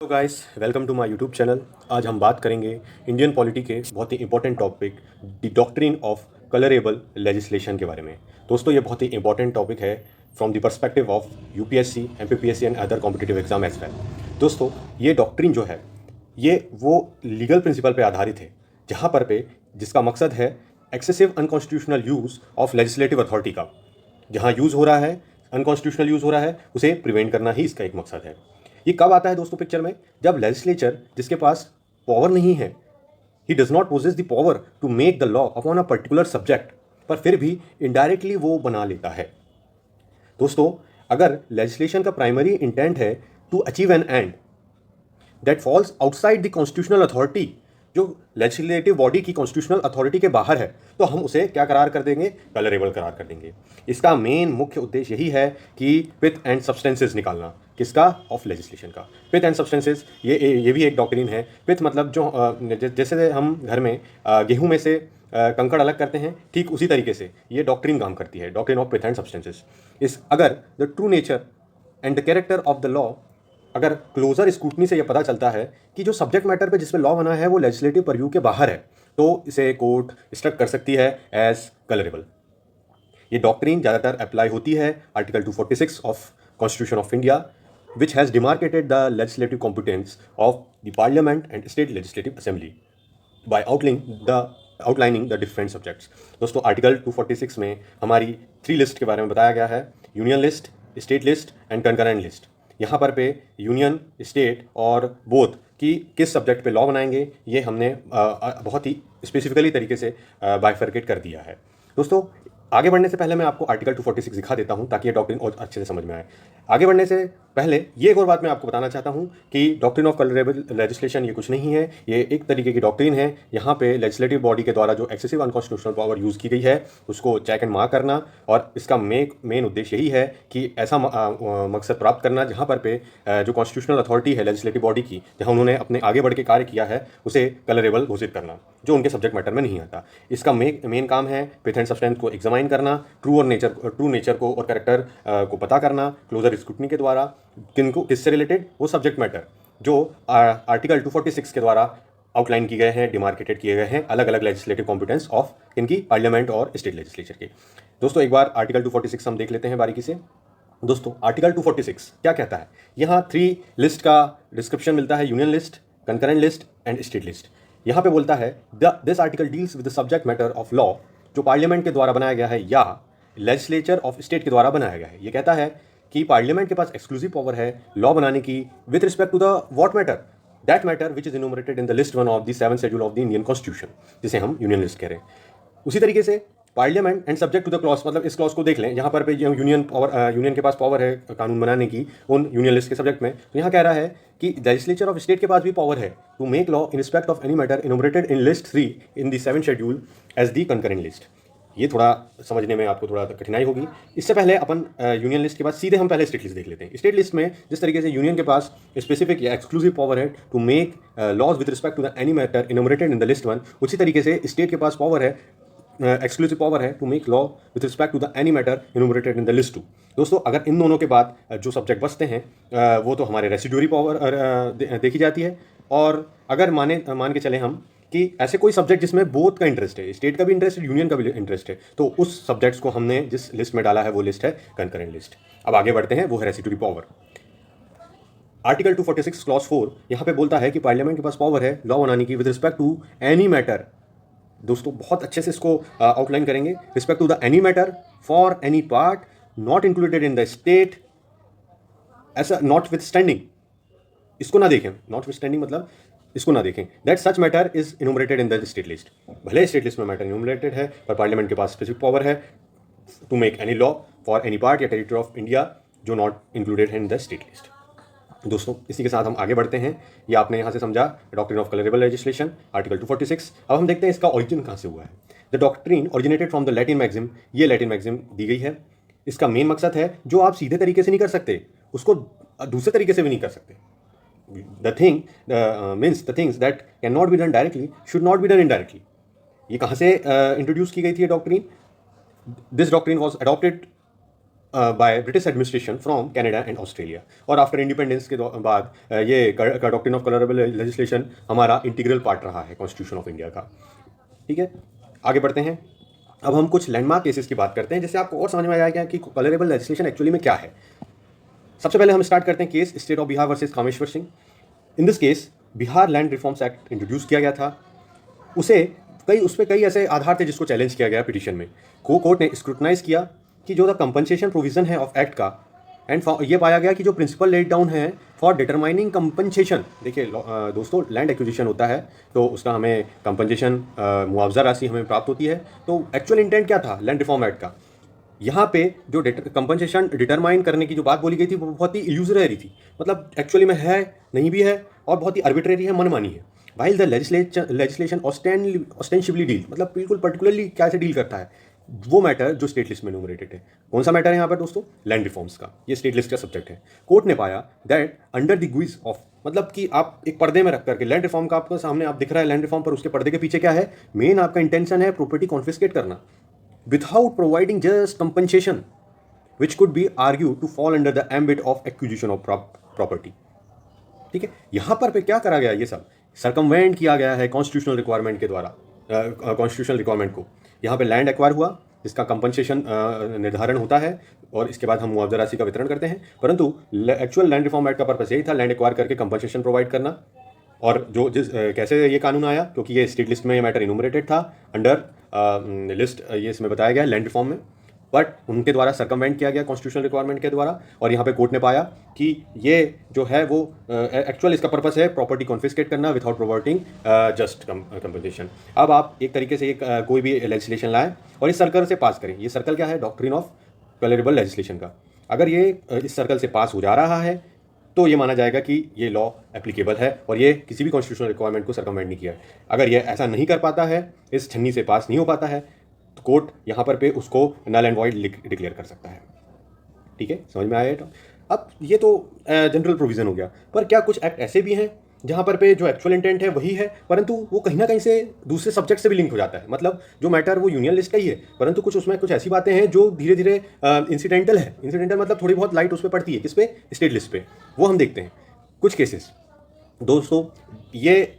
तो guys welcome to my YouTube channel. आज हम बात करेंगे इंडियन पॉलिटी के बहुत ही important topic the doctrine of colourable legislation के बारे में। दोस्तों ये बहुत ही इंपॉर्टेंट टॉपिक है from the perspective of UPSC, MPPSC and other competitive exam as well. दोस्तों ये डॉक्ट्रिन जो है ये वो लीगल प्रिंसिपल पे आधारित है जहाँ पर पे जिसका मकसद है excessive unconstitutional use of legislative authority का। जहाँ यूज़ हो रहा है, अनकॉन्स्टिट्यूशनल यूज़ हो रहा है, उसे प्रिवेंट करना ही इसका एक मकसद है। ये कब आता है दोस्तों पिक्चर में? जब लेजिस्लेचर जिसके पास पावर नहीं है, he does not possess the power to make the law upon a particular subject, पर फिर भी इनडायरेक्टली वो बना लेता है। दोस्तों अगर लेजिस्लेशन का प्राइमरी इंटेंट है to achieve an end that falls outside the constitutional authority, जो लेजिस्लेटिव बॉडी की कॉन्स्टिट्यूशनल अथॉरिटी के बाहर है, तो हम उसे क्या करार कर देंगे? कलरेबल करार कर देंगे। इसका मेन मुख्य उद्देश्य यही है कि पिथ एंड सब्सटेंसेस निकालना। किसका? ऑफ लेजिस्लेशन का। पिथ एंड सब्सटेंसेस ये भी एक डॉक्ट्रिन है। पिथ मतलब जो जैसे हम घर में गेहूं में से कंकड़ अलग करते हैं, ठीक उसी तरीके से ये डॉक्ट्रिन काम करती है, doctrine of pith and substances. इस अगर the true nature and the character of the law, अगर क्लोजर स्क्रूटनी से यह पता चलता है कि जो सब्जेक्ट मैटर पे जिसमें लॉ बना है वो लेजिस्लेटिव परव्यू के बाहर है, तो इसे कोर्ट स्ट्रक कर सकती है एज कलरेबल। ये डॉक्ट्रिन ज़्यादातर अप्लाई होती है article 246 of constitution of India, which has demarcated the legislative competence of the parliament and state legislative assembly by outlining the different subjects। दोस्तों आर्टिकल 246 में हमारी 3 लिस्ट के बारे में बताया गया है: union list, state list and concurrent list. यहाँ पर पे यूनियन, स्टेट और बोथ की किस सब्जेक्ट पे लॉ बनाएंगे ये हमने बहुत ही स्पेसिफिकली तरीके से बाइफर्केट कर दिया है। दोस्तों आगे बढ़ने से पहले मैं आपको आर्टिकल 246 दिखा देता हूं ताकि ये डॉक्ट्रिन और अच्छे से समझ में आए। आगे बढ़ने से पहले ये एक और बात मैं आपको बताना चाहता हूं कि डॉक्ट्रिन ऑफ कलरेबल लेजिस्लेशन ये कुछ नहीं है, ये एक तरीके की डॉक्ट्रिन है। यहाँ पे लेजिस्लेटिव बॉडी के द्वारा जो एक्सेसिव अनकॉन्स्टिट्यूशनल पावर यूज़ की गई है उसको चेक एंड मार्क करना, और इसका मेन उद्देश्य यही है कि ऐसा मकसद प्राप्त करना जहाँ पर पे जो कॉन्स्टिट्यूशनल अथॉरिटी है लेजिस्लेटिव बॉडी की, जहाँ उन्होंने अपने आगे बढ़ के कार्य किया है, उसे कलरेबल घोषित करना जो उनके सब्जेक्ट मैटर में नहीं आता। इसका मेन काम है पिथ एंड सब्सटेंस को एग्जामाइन करना, ट्रू नेचर को और कैरेक्टर को पता करना क्लोजर स्क्रूटनी के द्वारा। किससे रिलेटेड? वो सब्जेक्ट मैटर जो आर्टिकल 246 के द्वारा आउटलाइन किए गए हैं, डिमार्केटेड किए गए हैं, अलग अलग लेजिस्लेटिव कॉम्पिटेंस ऑफ इनकी पार्लियामेंट और स्टेट लेजिस्लेचर के। दोस्तों एक बार आर्टिकल 246 हम देख लेते हैं बारीकी से। दोस्तों आर्टिकल 246 क्या कहता है? यहाँ 3 लिस्ट का डिस्क्रिप्शन मिलता है: union list, concurrent list and state list. यहाँ पे बोलता है this article deals with the subject matter of law जो पार्लियामेंट के द्वारा बनाया गया है या लेजिस्लेचर ऑफ स्टेट के द्वारा बनाया गया है। ये कहता है कि पार्लियामेंट के पास एक्सक्लूसिव पावर है लॉ बनाने की with respect to the what matter, that matter which is enumerated in the list 1 of the 7th schedule of the Indian constitution, जिसे हम यूनियन लिस्ट कह रहे हैं। उसी तरीके से parliament and subject to the clause, मतलब इस क्लॉज को देख लें, यहाँ पर यूनियन के पास पावर है कानून बनाने की उन यूनियन लिस्ट के सब्जेक्ट में। तो यहाँ कह रहा है कि लेजिस्लेचर ऑफ स्टेट के पास भी पावर है to make law in respect of any matter enumerated in list 3 in the 7th schedule as the concurrent list. ये थोड़ा समझने में आपको थोड़ा कठिनाई होगी। इससे पहले अपन यूनियन लिस्ट के बाद सीधे हम पहले स्टेट लिस्ट देख लेते हैं। स्टेट लिस्ट में जिस तरीके से यूनियन के पास स्पेसिफिक या एक्सक्लूसिव पावर है to make laws with respect to the any matter enumerated in the list 1, उसी तरीके से स्टेट के पास पावर है, एक्सक्लूसिव पावर है to make law with respect to the any matter enumerated in the list 2। दोस्तों अगर इन दोनों के बाद जो सब्जेक्ट बचते हैं वो तो हमारे रेसिड्यूरी पावर देखी जाती है। और अगर मान के चले हम कि ऐसे कोई सब्जेक्ट जिसमें बोथ का इंटरेस्ट है, स्टेट का भी इंटरेस्ट है, यूनियन का भी इंटरेस्ट है, तो उस सब्जेक्ट्स को हमने जिस लिस्ट में डाला है वो लिस्ट है कंकरेंट लिस्ट। अब आगे बढ़ते हैं, वो है रेसिड्यूरी पावर। आर्टिकल 246 क्लॉज 4 यहाँ पे बोलता है कि पार्लियामेंट के पास पावर है लॉ बनाने की with respect to any matter. दोस्तों बहुत अच्छे से इसको आउटलाइन करेंगे: respect to the any matter for any part not included in the state, ऐसा नॉट विथ स्टैंडिंग, इसको ना देखें, नॉट विथ स्टैंडिंग मतलब इसको ना देखें, that such matter is enumerated in the state list. भले स्टेट लिस्ट में मैटर इनुमरेटेड है, पर पार्लियामेंट के पास स्पेसिफिक पावर है to make any law for any part या टेरिटरी ऑफ इंडिया जो नॉट इंक्लूडेड है इन द स्टेट लिस्ट। दोस्तों इसी के साथ हम आगे बढ़ते हैं। ये आपने यहाँ से समझा doctrine of colourable legislation, article 246। अब हम देखते हैं इसका ओरिजिन कहाँ से हुआ है। The doctrine originated from the Latin maxim, ये लैटिन मैक्सिम दी गई है। इसका मेन मकसद है जो आप सीधे तरीके से नहीं कर सकते उसको दूसरे तरीके से भी नहीं कर सकते। The things that cannot be done directly should not be done indirectly। ये कहाँ से इंट्रोड्यूस की गई थी ये doctrine? This doctrine was adopted by British administration from Canada and Australia. और आफ्टर इंडिपेंडेंस के बाद ये डॉक्ट्रिन ऑफ कलरेबल लेजिस्लेशन हमारा इंटीग्रल पार्ट रहा है कॉन्स्टिट्यूशन ऑफ इंडिया का। ठीक है, आगे बढ़ते हैं। अब हम कुछ लैंडमार्क केसेस की बात करते हैं, जिससे आपको और समझ में आएगा कि कलरेबल लेजिस्लेशन एक्चुअली में क्या है। सबसे पहले हम स्टार्ट करते हैं case state of Bihar versus Kameshwar Singh. In this case Bihar land reforms act introduce किया गया था। उस पर कई ऐसे आधार थे जिसको चैलेंज किया गया पिटीशन में। कोर्ट ने स्क्रूटनाइज किया कि जो द कंपनसेशन प्रोविजन है ऑफ एक्ट का, एंड ये पाया गया कि जो प्रिंसिपल लेट डाउन है फॉर डिटरमाइनिंग कंपनसेशन। देखिए दोस्तों, लैंड एक्विजिशन होता है तो उसका हमें कंपनसेशन मुआवजा राशि हमें प्राप्त होती है। तो एक्चुअल इंटेंट क्या था लैंड रिफॉर्म एक्ट का? यहाँ पे जो कंपनसेशन डिटरमाइन करने की जो बात बोली गई थी वो बहुत ही इल्यूजरी थी, मतलब एक्चुअली में है नहीं भी है, और बहुत ही आर्बिट्रेरी है, मनमानी है। वाइल द लेजिस्लेशन ऑस्टेंशिबली डील, मतलब बिल्कुल पर्टिकुलरली क्या से डील करता है वो मैटर जो स्टेट लिस्ट में न्यूमरेटेड है। कौन सा मैटर है यहाँ पर दोस्तों? लैंड रिफॉर्म्स का। ये स्टेट लिस्ट का सब्जेक्ट है। कोर्ट ने पाया दैट अंडर द गुइज ऑफ, मतलब कि आप एक पर्दे में रख करके लैंड रिफॉर्म का आपको सामने आप दिख रहा है लैंड रिफॉर्म, पर उसके पर्दे के पीछे क्या है? मेन आपका इंटेंशन है प्रॉपर्टी कॉन्फिस्केट करना without providing just compensation, which could be argued to fall under the ambit of acquisition of property। ठीक है, यहां पर क्या करा गया? ये सब सरकमवेंट किया गया है कॉन्स्टिट्यूशनल रिक्वायरमेंट के द्वारा, कॉन्स्टिट्यूशनल रिक्वायरमेंट को। यहाँ पे लैंड एक्वायर हुआ जिसका कंपनसेशन निर्धारण होता है, और इसके बाद हम मुआवजा राशि का वितरण करते हैं। परंतु एक्चुअल लैंड रिफॉर्म एक्ट का पर्पस यही था, लैंड एक्वायर करके कंपनसेशन प्रोवाइड करना। और जो कैसे ये कानून आया? क्योंकि ये स्टेट लिस्ट में ये मैटर इनूमरेटेड था अंडर लिस्ट, ये इसमें बताया गया लैंड रिफॉर्म में, बट उनके द्वारा सर्कमवेंट किया गया कॉन्स्टिट्यूशनल रिक्वायरमेंट के द्वारा। और यहाँ पे कोर्ट ने पाया कि ये जो है वो एक्चुअल इसका पर्पस है प्रॉपर्टी कॉन्फिस्केट करना विदाउट प्रोवाइडिंग जस्ट कंपनसेशन। अब आप एक तरीके से कोई भी लेजिस्लेशन लाएं और इस सर्कल से पास करें। ये सर्कल क्या है? डॉक्ट्रिन ऑफ कलरेबल लेजिस्लेशन का। अगर ये इस सर्कल से पास हो जा रहा है तो ये माना जाएगा कि ये लॉ एप्लीकेबल है और ये किसी भी कॉन्स्टिट्यूशनल रिक्वायरमेंट को सर्कमवेंट नहीं किया है। अगर ये ऐसा नहीं कर पाता है, इस छन्नी से पास नहीं हो पाता है, तो कोर्ट यहाँ पर पे उसको नल एंड वॉइड डिक्लेयर कर सकता है। ठीक है, समझ में आया? तो अब ये तो जनरल प्रोविजन हो गया, पर क्या कुछ एक्ट ऐसे भी हैं जहाँ पर पे जो एक्चुअल इंटेंट है वही है, परंतु वो कहीं ना कहीं से दूसरे सब्जेक्ट से भी लिंक हो जाता है। मतलब जो मैटर वो यूनियन लिस्ट का ही है, परंतु कुछ उसमें कुछ ऐसी बातें हैं जो धीरे धीरे इंसिडेंटल है। इंसिडेंटल मतलब थोड़ी बहुत लाइट उस पर पड़ती है, किस पे? स्टेट लिस्ट पे। वो हम देखते हैं कुछ केसेस। दोस्तों, ये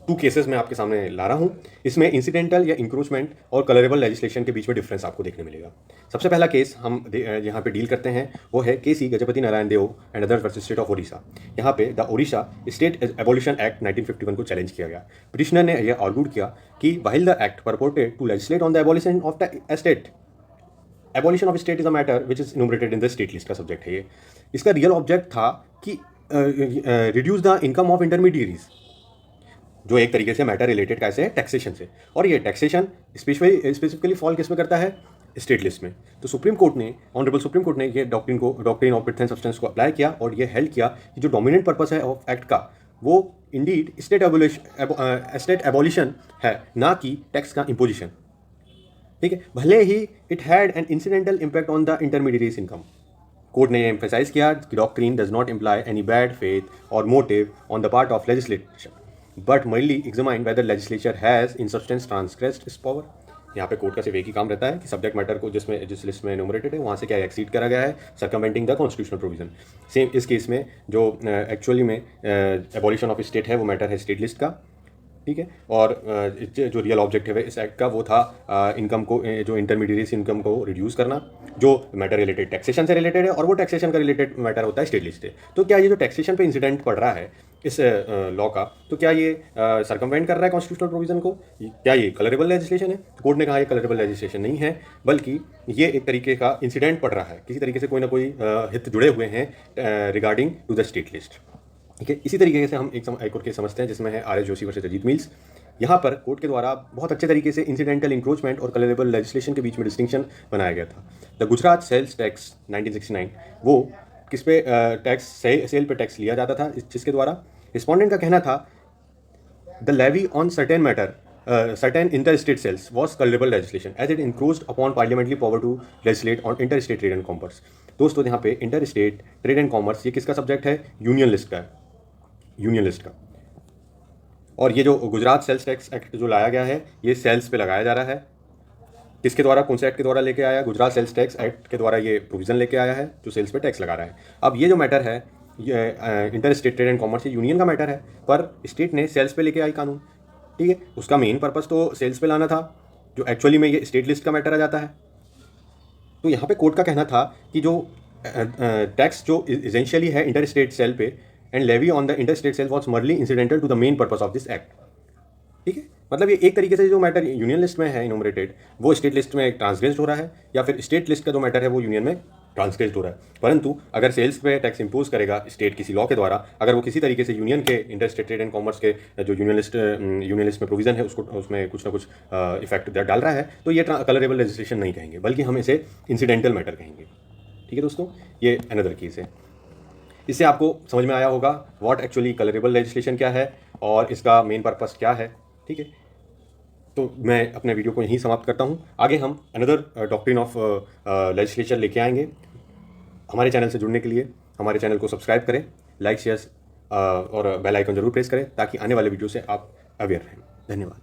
2 केसेस मैं आपके सामने ला रहा हूं। इसमें इंसिडेंटल या इंक्रोचमेंट और कलरेबल लेजिस्लेशन के बीच में डिफरेंस आपको देखने मिलेगा। सबसे पहला केस हम यहाँ पे डील करते हैं वो है K C Gajapati Narayan Deo and others versus state of Odisha. यहाँ पे the Odisha state abolition act 1951 को चैलेंज किया गया। पिटिशनर ने यह आर्ग्यूड किया कि while the act purported to legislate on the abolition of the state, abolition of state is a matter which is enumerated in the state list का subject है ये। इसका रियल ऑब्जेक्ट था कि reduce the income of intermediaries, जो एक तरीके से मैटर रिलेटेड कैसे है? टैक्सेशन से। और ये टैक्सेशन स्पेसिफिकली फॉल किस में करता है? स्टेट लिस्ट में। तो सुप्रीम कोर्ट ने, ऑनरेबल सुप्रीम कोर्ट ने ये डॉक्ट्रिन ऑफ पिट्स एंड सब्सटेंस को अप्लाई किया और ये हेल्ड किया कि जो डोमिनेंट पर्पस है ऑफ एक्ट का वो इंडीड स्टेट एबॉलिशन है, ना कि टैक्स का इम्पोजिशन। ठीक है, भले ही it had an incidental impact on the intermediate income. Court ने एम्फेसाइज किया कि doctrine does not imply any bad faith और motive on the part of legislation, but merely examine whether legislature has in substance transgressed its power। यहाँ पे court का सिर्फ एक ही काम रहता है कि सब्जेक्ट मैटर को जिस लिस्ट में एनुमरेटेड है वहाँ से क्या एक्सीड करा गया है, सर्कमवेंटिंग द कॉन्स्टिट्यूशनल प्रोविजन। सेम इस केस में जो एक्चुअली में एबॉलिशन ऑफ स्टेट है वो मैटर है स्टेट लिस्ट का। ठीक है, और जो रियल ऑब्जेक्टिव है इस एक्ट का वो था इनकम को, जो इंटरमीडिएट इनकम को रिड्यूस करना, जो मैटर रिलेटेड टैक्सेशन से रिलेटेड है, और वो टैक्सेशन का रिलेटेड मैटर होता है स्टेट लिस्ट से। तो क्या ये जो टैक्सेशन पे इंसिडेंट पड़ रहा है इस लॉ का, तो क्या ये सर्कमवेंट कर रहा है कॉन्स्टिट्यूशनल प्रोविजन को? क्या ये कलरेबल लेजिस्लेशन है? कोर्ट ने कहा ये कलरेबल लेजिस्लेशन नहीं है, बल्कि ये एक तरीके का इंसिडेंट पड़ रहा है, किसी तरीके से कोई ना कोई हित जुड़े हुए हैं regarding to the state list. ठीक है, इसी तरीके से हम एक और केस समझते हैं जिसमें है R S Joshi versus Ajit mills. यहाँ पर कोर्ट के द्वारा बहुत अच्छे तरीके से इंसिडेंटल इंक्रोचमेंट और कलरेबल लेजिस्लेशन के बीच में डिस्टिंक्शन बनाया गया था। द गुजरात सेल्स टैक्स 1969, वो किस पे टैक्स सेल पे टैक्स लिया जाता था, जिसके द्वारा रिस्पोंडेंट का कहना था the levy on certain matter certain interstate sales was colorable legislation as it encroached upon parliamentary power to legislate on interstate trade and commerce। दोस्तों, यहाँ पे इंटरस्टेट ट्रेड एंड कॉमर्स ये किसका सब्जेक्ट है? यूनियन लिस्ट का, union list का। और ये जो गुजरात सेल्स टैक्स एक्ट जो लाया गया है ये सेल्स पे लगाया जा रहा है, किसके द्वारा, कौन से एक्ट के द्वारा लेके आया? गुजरात सेल्स टैक्स एक्ट के द्वारा ये प्रोविज़न लेके आया है जो सेल्स पे टैक्स लगा रहा है। अब ये जो मैटर है ये inter state trade and commerce, ये यूनियन का मैटर है, पर स्टेट ने सेल्स पे लेके आई कानून, ठीक है। उसका मेन पर्पज़ तो सेल्स पे लाना था, जो एक्चुअली में ये स्टेट लिस्ट का मैटर आ जाता है। तो यहाँ पे कोर्ट का कहना था कि जो टैक्स जो इसेंशियली है इंटर स्टेट सेल पे and levy on the interstate sale was merely incidental to the main purpose of this act, ठीक है। मतलब ये एक तरीके से जो मैटर यूनियन लिस्ट में है इनोमरेटेड, वो स्टेट लिस्ट में ट्रांसग्रेस्ड हो रहा है, या फिर स्टेट लिस्ट का जो मैटर है वो यूनियन में ट्रांसग्रेस्ड हो रहा है। परंतु अगर सेल्स पे टैक्स इंपोज करेगा स्टेट किसी लॉ के द्वारा, अगर वो किसी तरीके से यूनियन के inter state trade and commerce के जो यूनियन लिस्ट में प्रोविजन है उसको उसमें कुछ ना कुछ इफेक्ट डाल रहा है, तो ये कलरेबल लेजिस्लेशन नहीं कहेंगे, बल्कि हम इसे इंसिडेंटल मैटर कहेंगे, ठीक है दोस्तों। ये अनदर केस है। इससे आपको समझ में आया होगा व्हाट एक्चुअली कलरेबल लेजिस्लेशन क्या है और इसका मेन पर्पस क्या है, ठीक है। तो मैं अपने वीडियो को यहीं समाप्त करता हूँ। आगे हम अनदर डॉक्ट्रिन ऑफ लेजिस्लेचर लेके आएंगे। हमारे चैनल से जुड़ने के लिए हमारे चैनल को सब्सक्राइब करें, लाइक शेयर और बेल आइकन जरूर प्रेस करें ताकि आने वाले वीडियो से आप अवेयर रहें। धन्यवाद।